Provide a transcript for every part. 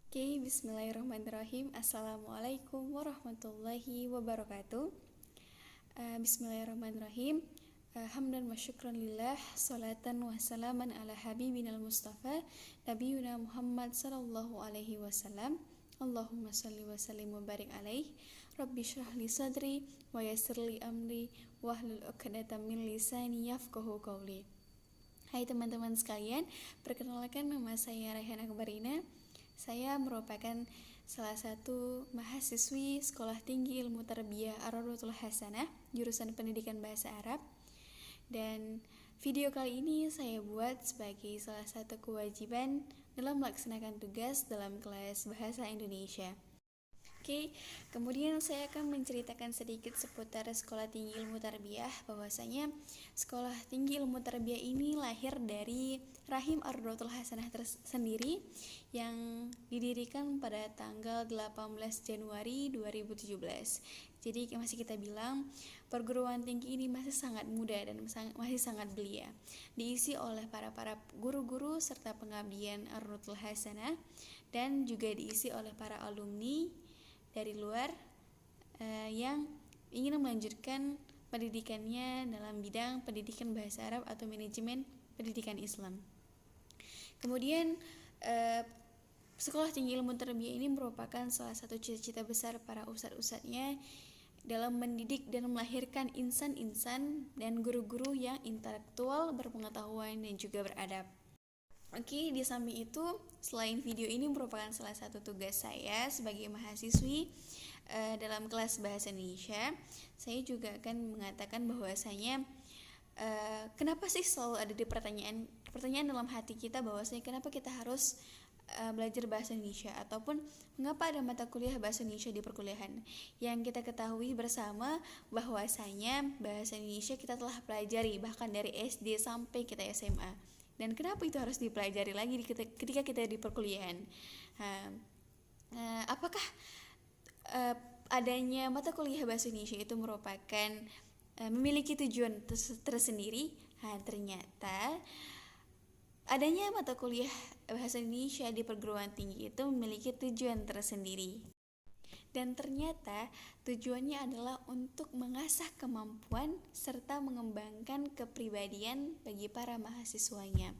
Oke, bismillahirrahmanirrahim. Assalamualaikum warahmatullahi wabarakatuh. Bismillahirrahmanirrahim. Hamdan wa syukran lillah, salatan wa salaman ala habibinal mustafa, nabiyuna Muhammad sallallahu alaihi wasallam. Allahumma salli wa sallim wa barik alaih. Rabbi syrah li sadri wa yassir li amri wahlul 'uqdatam min lisani yafqahu qawli. Hai teman-teman sekalian, perkenalkan nama saya Raihan Akbarina. Saya merupakan salah satu mahasiswi Sekolah Tinggi Ilmu Tarbiyah Ar-Raudhatul Hasanah, jurusan Pendidikan Bahasa Arab. Dan video kali ini saya buat sebagai salah satu kewajiban dalam melaksanakan tugas dalam kelas Bahasa Indonesia. Oke, kemudian saya akan menceritakan sedikit seputar Sekolah Tinggi Ilmu Tarbiyah, bahwasanya Sekolah Tinggi Ilmu Tarbiyah ini lahir dari Rahim Ar-Raudhatul Hasanah sendiri yang didirikan pada tanggal 18 Januari 2017. Jadi masih kita bilang perguruan tinggi ini masih sangat muda dan masih sangat belia. Diisi oleh para guru-guru serta pengabdian Ar-Raudhatul Hasanah, dan juga diisi oleh para alumni dari luar yang ingin melanjutkan pendidikannya dalam bidang pendidikan bahasa Arab atau manajemen pendidikan Islam. Kemudian Sekolah Tinggi Ilmu Tarbiyah ini merupakan salah satu cita-cita besar para ustadz-ustadznya dalam mendidik dan melahirkan insan-insan dan guru-guru yang intelektual, berpengetahuan, dan juga beradab. Oke, di samping itu, selain video ini merupakan salah satu tugas saya sebagai mahasiswi dalam kelas Bahasa Indonesia, saya juga akan mengatakan bahwasanya kenapa sih selalu ada di pertanyaan dalam hati kita bahwasanya kenapa kita harus belajar bahasa Indonesia, ataupun mengapa ada mata kuliah bahasa Indonesia di perkuliahan. Yang kita ketahui bersama bahwasanya bahasa Indonesia kita telah pelajari bahkan dari SD sampai kita SMA. Dan kenapa itu harus dipelajari lagi ketika kita di perkuliahan? Apakah adanya mata kuliah bahasa Indonesia itu merupakan memiliki tujuan tersendiri? Ternyata adanya mata kuliah bahasa Indonesia di perguruan tinggi itu memiliki tujuan tersendiri. Dan ternyata tujuannya adalah untuk mengasah kemampuan serta mengembangkan kepribadian bagi para mahasiswanya.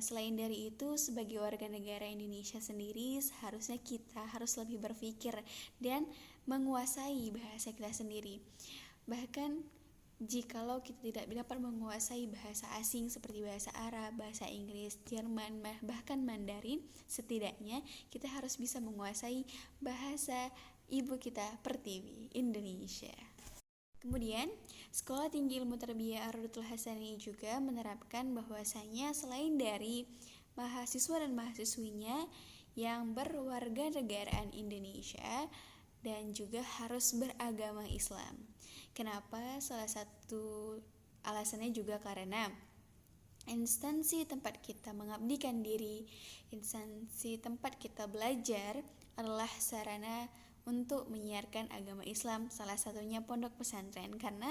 Selain dari itu, sebagai warga negara Indonesia sendiri, seharusnya kita harus lebih berpikir dan menguasai bahasa kita sendiri. Bahkan jikalau kita tidak dapat menguasai bahasa asing seperti bahasa Arab, bahasa Inggris, Jerman, bahkan Mandarin, setidaknya kita harus bisa menguasai bahasa ibu kita pertiwi, Indonesia. Kemudian, Sekolah Tinggi Ilmu Tarbiyah Ar-Raudhatul Hasanah ini juga menerapkan bahwasanya selain dari mahasiswa dan mahasiswinya yang berwarga negaraan Indonesia dan juga harus beragama Islam. Kenapa? Salah satu alasannya juga karena instansi tempat kita mengabdikan diri, instansi tempat kita belajar adalah sarana untuk menyiarkan agama Islam, salah satunya pondok pesantren. Karena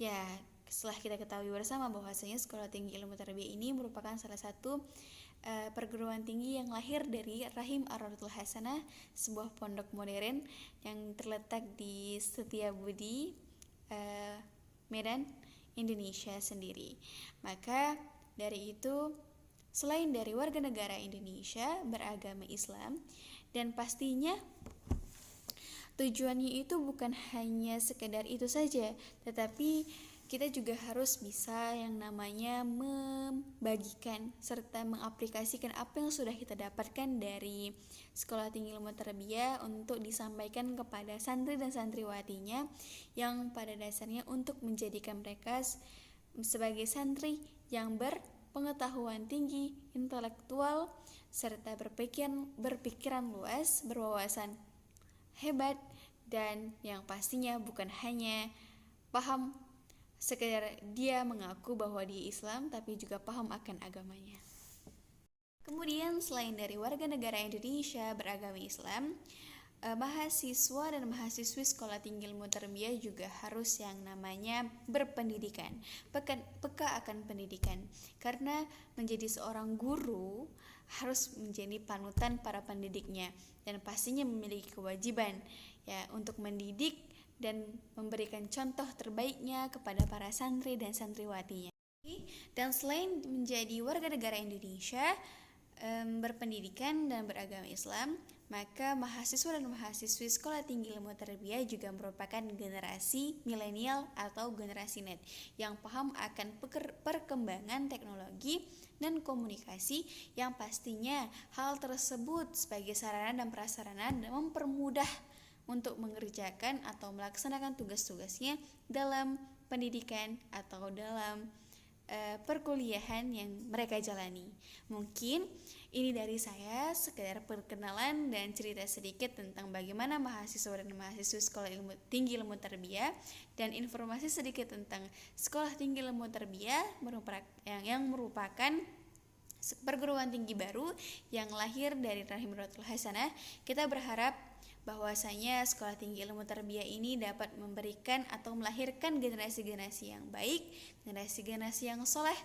ya setelah kita ketahui bersama bahwasanya Sekolah Tinggi Ilmu Tarbiyah ini merupakan salah satu perguruan tinggi yang lahir dari Rahim Ar-Raudhatul Hasanah, sebuah pondok modern yang terletak di Setiabudi, Medan, Indonesia sendiri. Maka dari itu, selain dari warga negara Indonesia beragama Islam, dan pastinya tujuannya itu bukan hanya sekedar itu saja, tetapi kita juga harus bisa yang namanya membagikan serta mengaplikasikan apa yang sudah kita dapatkan dari Sekolah Tinggi Ilmu Tarbiyah untuk disampaikan kepada santri dan santriwatinya, yang pada dasarnya untuk menjadikan mereka sebagai santri yang berpengetahuan tinggi, intelektual, serta berpikiran luas, berwawasan hebat, dan yang pastinya bukan hanya paham sekedar dia mengaku bahwa dia Islam, tapi juga paham akan agamanya. Kemudian selain dari warga negara Indonesia beragama Islam, mahasiswa dan mahasiswi Sekolah Tinggi Ilmu Tarbiyah juga harus yang namanya berpendidikan, peka akan pendidikan, karena menjadi seorang guru harus menjadi panutan para pendidiknya dan pastinya memiliki kewajiban ya untuk mendidik dan memberikan contoh terbaiknya kepada para santri dan santriwatinya. Dan selain menjadi warga negara Indonesia, berpendidikan dan beragama Islam, maka mahasiswa dan mahasiswi Sekolah Tinggi Ilmu Tarbiyah juga merupakan generasi milenial atau generasi net yang paham akan perkembangan teknologi dan komunikasi, yang pastinya hal tersebut sebagai sarana dan prasarana dan mempermudah untuk mengerjakan atau melaksanakan tugas-tugasnya dalam pendidikan atau dalam perkuliahan yang mereka jalani. Mungkin ini dari saya sekedar perkenalan dan cerita sedikit tentang bagaimana mahasiswa dan mahasiswi Sekolah Tinggi Ilmu Tarbiyah, dan informasi sedikit tentang Sekolah Tinggi Ilmu Tarbiyah yang merupakan perguruan tinggi baru yang lahir dari Rahim Rotul Hasanah. Kita berharap bahwasanya Sekolah Tinggi Ilmu Tarbiyah ini dapat memberikan atau melahirkan generasi-generasi yang baik, generasi-generasi yang soleh,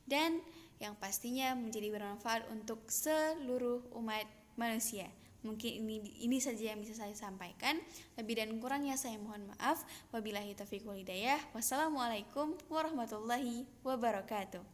dan yang pastinya menjadi bermanfaat untuk seluruh umat manusia. Mungkin ini saja yang bisa saya sampaikan. Lebih dan kurangnya saya mohon maaf. Wabillahi taufiq wal hidayah. Wassalamualaikum warahmatullahi wabarakatuh.